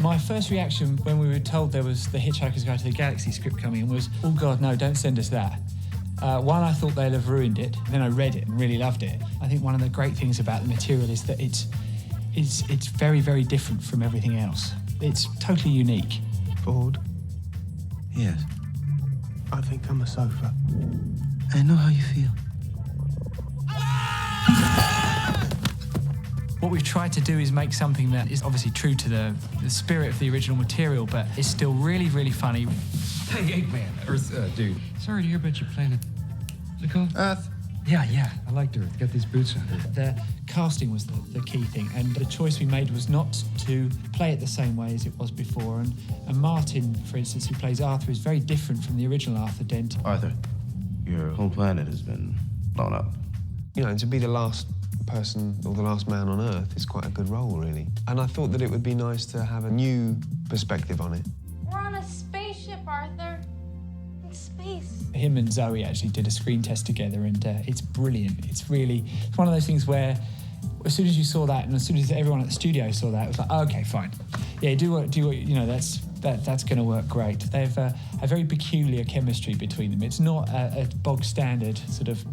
My first reaction when we were told there was the Hitchhiker's Guide to the Galaxy script coming in was, oh God, no, don't send us that. One, I thought they'd have ruined it. Then I read it and really loved it. I think one of the great things about the material is that it's very, very different from everything else. It's totally unique. Bored? Yes. I think I'm a sofa. I know how you feel. What we've tried to do is make something that is obviously true to the spirit of the original material, but is still really, really funny. Hey, Eggman, Earth dude. Sorry to hear about your planet. What's it called? Earth. Yeah, I liked Earth. Got these boots on Earth. The casting was the key thing, and the choice we made was not to play it the same way as it was before. And Martin, for instance, who plays Arthur, is very different from the original Arthur Dent. Arthur, your whole planet has been blown up. You know, to be the last person or the last man on Earth is quite a good role, really. And I thought that it would be nice to have a new perspective on it. We're on a spaceship, Arthur. In space. Him and Zoe actually did a screen test together, and it's brilliant. It's one of those things where as soon as you saw that, and as soon as everyone at the studio saw that, it was like, oh, okay, fine. Yeah, do what you know, that's going to work great. They have a very peculiar chemistry between them. It's not a bog standard sort of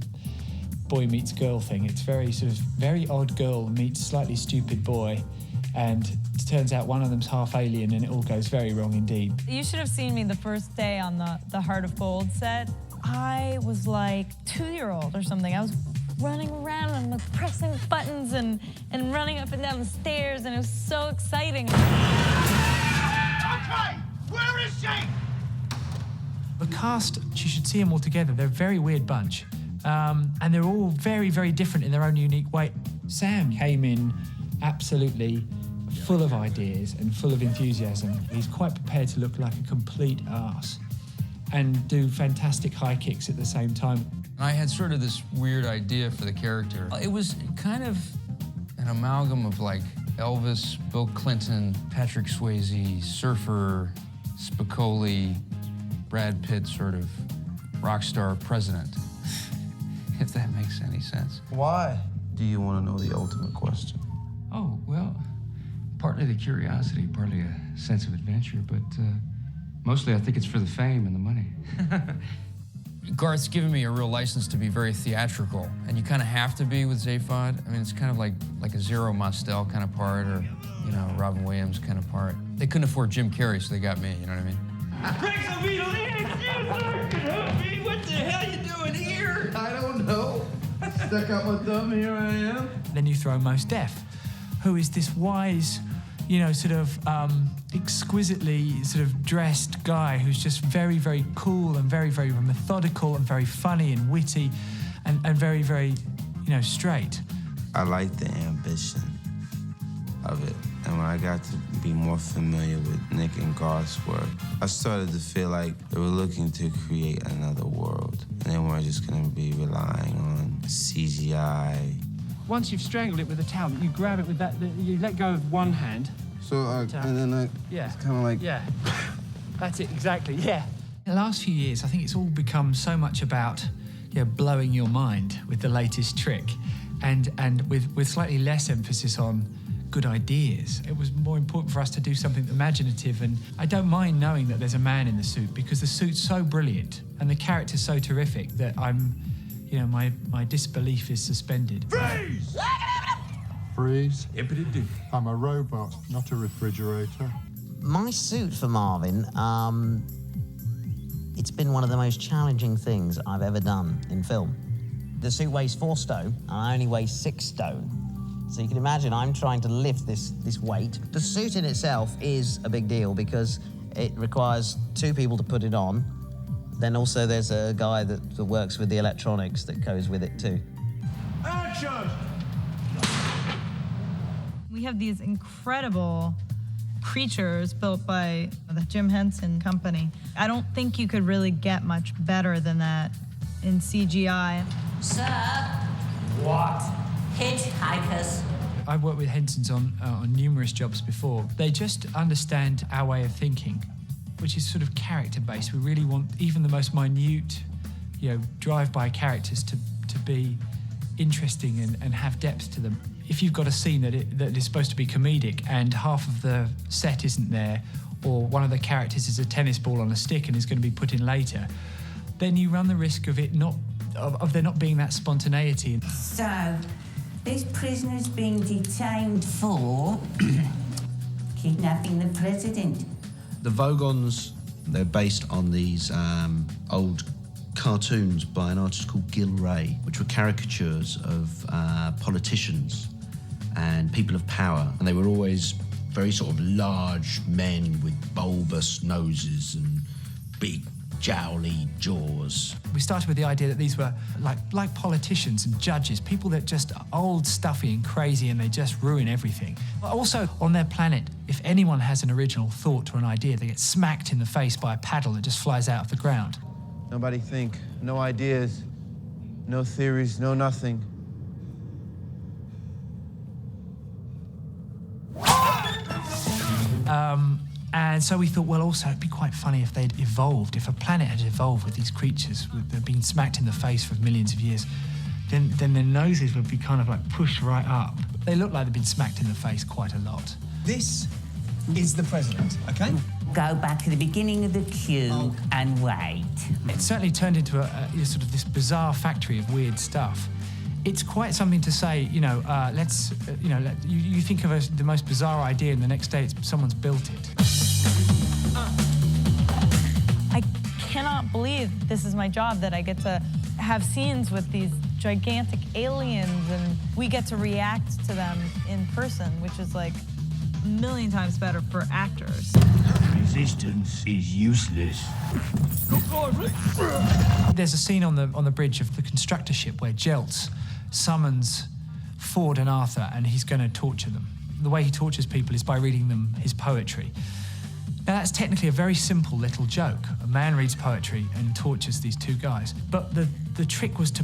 boy meets girl thing. It's very odd girl meets slightly stupid boy, and it turns out one of them's half alien, and it all goes very wrong indeed. You should have seen me the first day on the Heart of Gold set. I was like 2-year-old or something. I was running around and like pressing buttons and running up and down the stairs, and it was so exciting. Okay, where is she? The cast, you should see them all together. They're a very weird bunch. And they're all very, very different in their own unique way. Sam came in absolutely full of ideas and full of enthusiasm. He's quite prepared to look like a complete arse and do fantastic high kicks at the same time. I had sort of this weird idea for the character. It was kind of an amalgam of like Elvis, Bill Clinton, Patrick Swayze, Surfer, Spicoli, Brad Pitt, sort of rock star president. If that makes any sense. Why do you want to know the ultimate question? Oh, well, partly the curiosity, partly a sense of adventure, but mostly I think it's for the fame and the money. Garth's given me a real license to be very theatrical, and you kind of have to be with Zaphod. I mean, it's kind of like a Zero Mostel kind of part, or, you know, Robin Williams kind of part. They couldn't afford Jim Carrey, so they got me, you know what I mean? Bring some beetle in! What the hell you doing here? I don't know. Stuck out my thumb, here I am. Then you throw Mos Def, who is this wise, you know, sort of exquisitely sort of dressed guy who's just very, very cool and very, very methodical and very funny and witty and very, very, you know, straight. I like the ambition of it. And when I got to be more familiar with Nick and Garth's work, I started to feel like they were looking to create another world. And they weren't just going to be relying on CGI. Once you've strangled it with a towel, you grab it with that, you let go of one hand. So, and then yeah. It's kind of like... Yeah, that's it, exactly, yeah. In the last few years, I think it's all become so much about, you know, blowing your mind with the latest trick, and with slightly less emphasis on good ideas. It was more important for us to do something imaginative, and I don't mind knowing that there's a man in the suit, because the suit's so brilliant and the character's so terrific that you know, my disbelief is suspended. Freeze! Freeze? Hippity-doo. I'm a robot, not a refrigerator. My suit for Marvin, it's been one of the most challenging things I've ever done in film. The suit weighs 4 stone, and I only weigh 6 stone. So you can imagine I'm trying to lift this weight. The suit in itself is a big deal because it requires 2 people to put it on. Then also there's a guy that works with the electronics that goes with it too. Action! We have these incredible creatures built by the Jim Henson Company. I don't think you could really get much better than that in CGI. Sir. What? Hitchhikers. I've worked with Hensons on numerous jobs before. They just understand our way of thinking, which is sort of character-based. We really want even the most minute, you know, drive-by characters to be interesting and have depth to them. If you've got a scene that is supposed to be comedic and half of the set isn't there, or one of the characters is a tennis ball on a stick and is going to be put in later, then you run the risk of there not being that spontaneity. So, this prisoner's being detained for kidnapping the president. The Vogons, they're based on these old cartoons by an artist called Gil Ray, which were caricatures of politicians and people of power, and they were always very sort of large men with bulbous noses and big jowly jaws. We started with the idea that these were like politicians and judges, people that just are old, stuffy and crazy, and they just ruin everything. But also, on their planet, if anyone has an original thought or an idea, they get smacked in the face by a paddle that just flies out of the ground. Nobody think, no ideas, no theories, no nothing. And so we thought, well, also it'd be quite funny if they'd evolved, if a planet had evolved with these creatures that had been smacked in the face for millions of years, then their noses would be kind of like pushed right up. They look like they've been smacked in the face quite a lot. This is the president, okay? Go back to the beginning of the queue and wait. It certainly turned into a sort of this bizarre factory of weird stuff. It's quite something to say, you think of the most bizarre idea, and the next day someone's built it. I cannot believe this is my job, that I get to have scenes with these gigantic aliens and we get to react to them in person, which is like a million times better for actors. Resistance is useless. There's a scene on the bridge of the constructor ship where Jeltz summons Ford and Arthur, and he's going to torture them. The way he tortures people is by reading them his poetry. Now, that's technically a very simple little joke. A man reads poetry and tortures these two guys. But the trick was to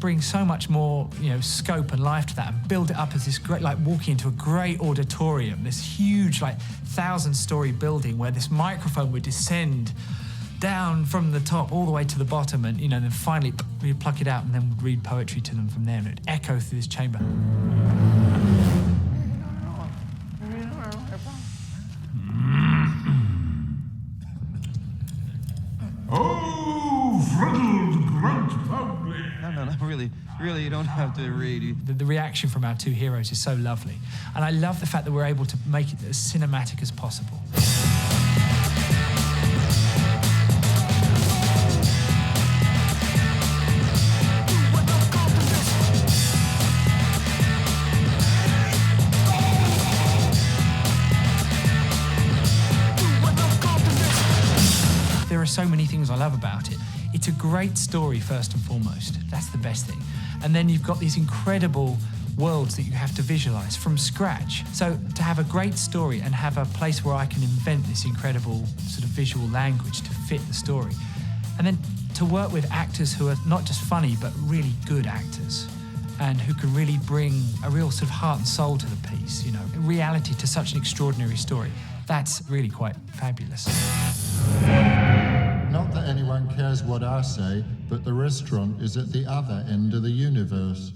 bring so much more, scope and life to that, and build it up as this great, like walking into a great auditorium, this huge, 1,000-story building where this microphone would descend down from the top all the way to the bottom, and then finally we'd pluck it out and then we'd read poetry to them from there, and it'd echo through this chamber. Oh, frizzled grunt public. No, really, you don't have to read. The reaction from our two heroes is so lovely, and I love the fact that we're able to make it as cinematic as possible. There are so many things I love about it. It's a great story, first and foremost. That's the best thing. And then you've got these incredible worlds that you have to visualize from scratch. So to have a great story and have a place where I can invent this incredible sort of visual language to fit the story. And then to work with actors who are not just funny, but really good actors, and who can really bring a real sort of heart and soul to the piece, reality to such an extraordinary story. That's really quite fabulous. Not that anyone cares what I say, but the restaurant is at the other end of the universe.